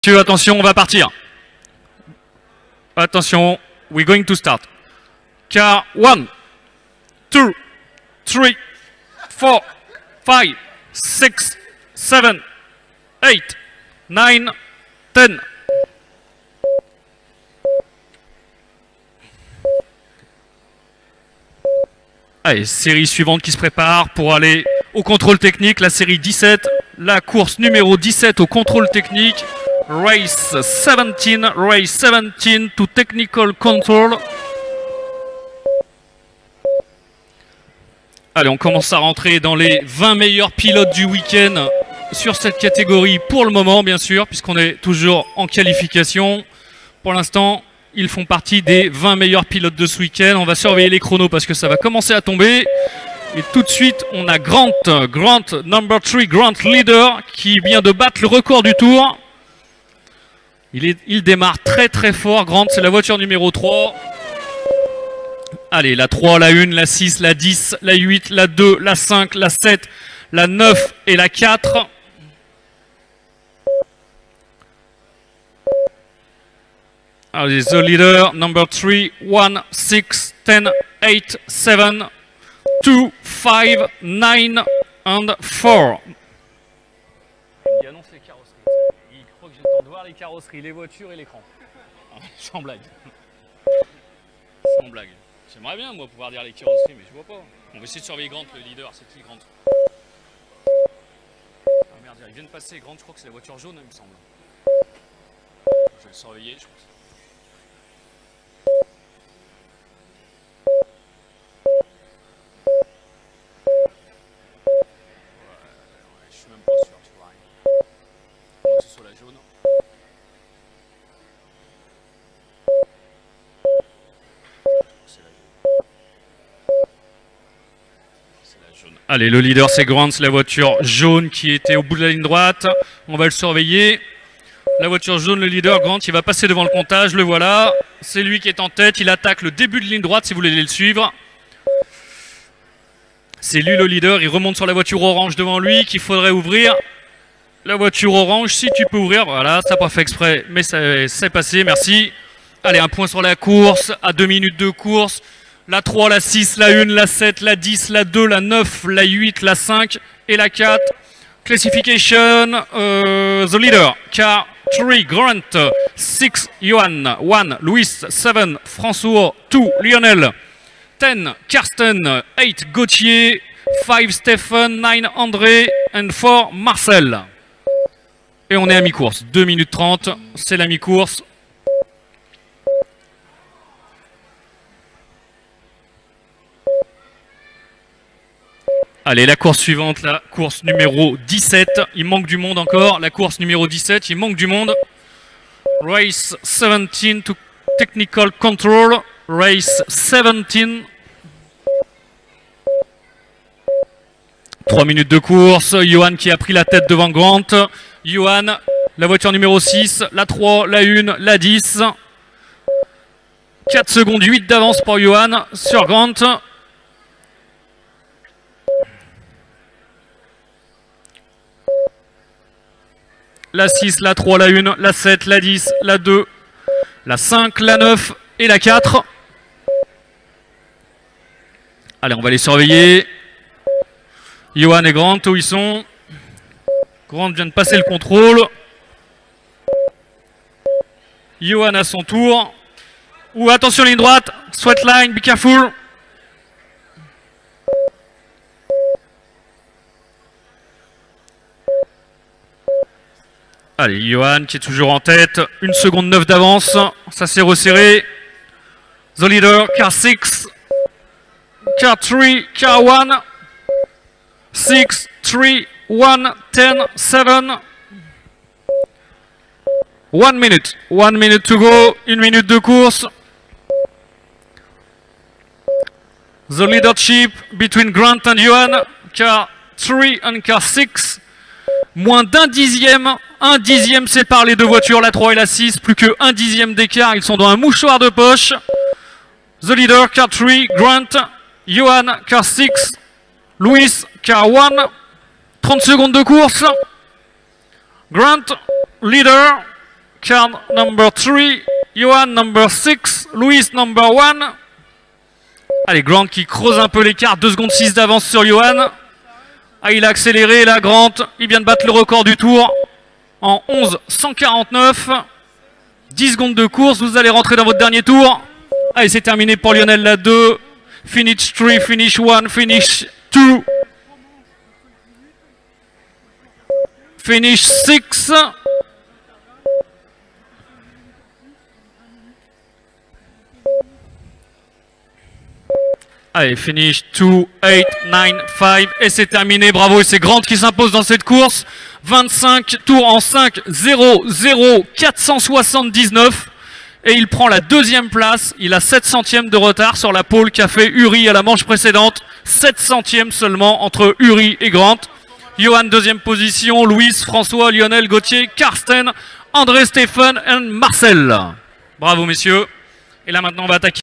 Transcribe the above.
Attention, on va partir. Attention, we're going to start. Car 1, 2, 3, 4, 5, 6, 7, 8, 9, 10. Allez, série suivante qui se prépare pour aller au contrôle technique, la série 17, la course numéro 17 au contrôle technique. Race 17 to technical control. Allez, on commence à rentrer dans les 20 meilleurs pilotes du week-end sur cette catégorie pour le moment, bien sûr, puisqu'on est toujours en qualification. Pour l'instant, ils font partie des 20 meilleurs pilotes de ce week-end. On va surveiller les chronos parce que ça va commencer à tomber. Et tout de suite, on a Grant number 3, Grant leader, qui vient de battre le record du tour. Il démarre très très fort. Grant, c'est la voiture numéro 3. Allez, la 3, la 1, la 6, la 10, la 8, la 2, la 5, la 7, la 9 et la 4. Allez, the leader, number 3, 1, 6, 10, 8, 7, 2, 5, 9 and 4. Il annonce les carrosseries. Il croit que j'ai le temps de voir les carrosseries, les voitures et l'écran. Sans blague. Sans blague. J'aimerais bien, moi, pouvoir dire les carrosseries, mais je vois pas. On va essayer de surveiller Grant, le leader. C'est qui, Grant? Ah merde, il vient de passer. Grant, je crois que c'est la voiture jaune, il me semble. Je vais le surveiller, je pense. Je suis même pas sûr, tu vois rien. Faut que ce soit la jaune. Allez, le leader c'est Grant, la voiture jaune qui était au bout de la ligne droite. On va le surveiller. La voiture jaune, le leader, Grant, il va passer devant le comptage, le voilà. C'est lui qui est en tête, il attaque le début de ligne droite si vous voulez le suivre. C'est lui le leader, il remonte sur la voiture orange devant lui qu'il faudrait ouvrir. La voiture orange, si tu peux ouvrir, voilà, ça n'a pas fait exprès, mais c'est passé, merci. Allez, un point sur la course, à 2 minutes de course. La 3, la 6, la 1, la 7, la 10, la 2, la 9, la 8, la 5 et la 4. Classification, the leader, car 3, Grant, 6, Johan, 1, Louis, 7, François, 2, Lionel, 10, Karsten, 8, Gauthier, 5, Stephen, 9, André, and 4, Marcel. Et on est à mi-course, 2 minutes 30, c'est la mi-course. Allez, la course suivante, la course numéro 17. Il manque du monde encore. La course numéro 17, il manque du monde. Race 17 to technical control. Race 17. 3 minutes de course. Johan qui a pris la tête devant Grant. Johan, la voiture numéro 6, la 3, la 1, la 10. 4 secondes 8 d'avance pour Johan sur Grant. La 6, la 3, la 1, la 7, la 10, la 2, la 5, la 9 et la 4. Allez, on va les surveiller. Johan et Grant, où ils sont? Grant vient de passer le contrôle. Johan à son tour. Ouh, attention, ligne droite. Sweat line, be careful. Allez, Johan qui est toujours en tête. 1 seconde 9 d'avance. Ça s'est resserré. The leader, car 6. Car 3, car 1. 6, 3, 1, 10, 7. 1 minute. 1 minute to go. 1 minute de course. The leadership between Grant and Johan. Car 3 and car 6. Moins d'1 dixième. 1 dixième sépare les deux voitures, la 3 et la 6. Plus que 1 dixième d'écart. Ils sont dans un mouchoir de poche. The leader, car 3, Grant. Johan, car 6. Louis, car 1. 30 secondes de course. Grant, leader. Card number 3. Johan number 6. Louis number 1. Allez, Grant qui creuse un peu l'écart. 2 secondes 6 d'avance sur Johan. Ah, il a accéléré là, Grant. Il vient de battre le record du tour en 11:149. 10 secondes de course. Vous allez rentrer dans votre dernier tour. Allez, c'est terminé pour Lionel la 2. Finish 3, finish 1, finish 2. Finish 6. Allez, finish 2, 8, 9, 5. Et c'est terminé. Bravo. Et c'est Grant qui s'impose dans cette course. 25 tours en 5, 0, 0, 479. Et il prend la 2e place. Il a 7 centièmes de retard sur la pole qu'a fait Uri à la manche précédente. 7 centièmes seulement entre Uri et Grant. Johan 2e position. Louis, François, Lionel, Gauthier, Karsten, André, Stéphane et Marcel. Bravo messieurs. Et là maintenant on va attaquer.